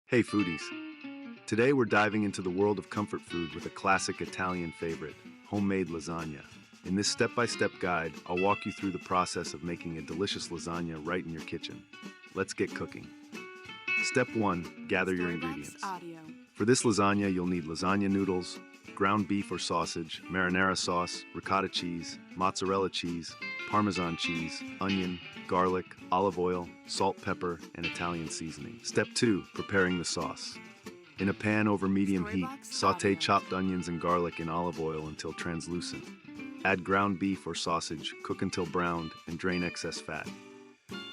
Hey foodies! Today we're diving into the world of comfort food with a classic Italian favorite, homemade lasagna. In this step-by-step guide, I'll walk you through the process of making a delicious lasagna right in your kitchen. Let's get cooking. Step 1. Gather your ingredients. For this lasagna, you'll need lasagna noodles, ground beef or sausage, marinara sauce, ricotta cheese, mozzarella cheese, Parmesan cheese, onion, garlic, olive oil, salt, pepper, and Italian seasoning. Step 2. Preparing the sauce. In a pan over medium heat, sauté chopped onions and garlic in olive oil until translucent. Add ground beef or sausage, cook until browned, and drain excess fat.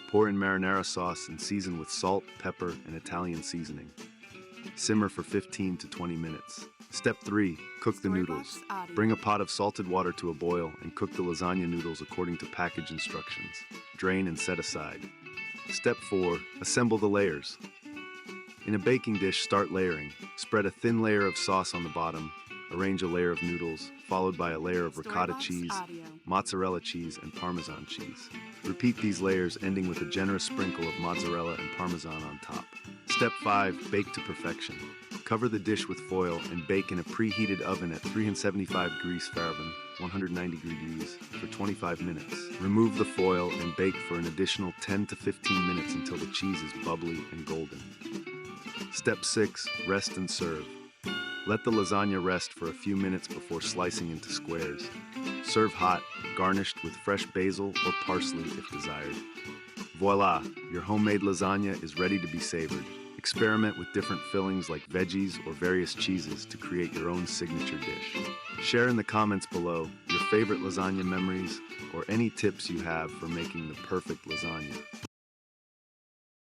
Pour in marinara sauce and season with salt, pepper, and Italian seasoning. Simmer for 15 to 20 minutes. Step 3. Cook the noodles. Bring a pot of salted water to a boil and cook the lasagna noodles according to package instructions. Drain and set aside. Step 4. Assemble the layers. In a baking dish, start layering. Spread a thin layer of sauce on the bottom. Arrange a layer of noodles, followed by a layer of ricotta cheese, mozzarella cheese, and Parmesan cheese. Repeat these layers, ending with a generous sprinkle of mozzarella and Parmesan on top. Step 5. Bake to perfection. Cover the dish with foil and bake in a preheated oven at 375 degrees Fahrenheit, 190 degrees, for 25 minutes. Remove the foil and bake for an additional 10 to 15 minutes until the cheese is bubbly and golden. Step 6. Rest and serve. Let the lasagna rest for a few minutes before slicing into squares. Serve hot, garnished with fresh basil or parsley if desired. Voila! Your homemade lasagna is ready to be savored. Experiment with different fillings like veggies or various cheeses to create your own signature dish. Share in the comments below your favorite lasagna memories or any tips you have for making the perfect lasagna.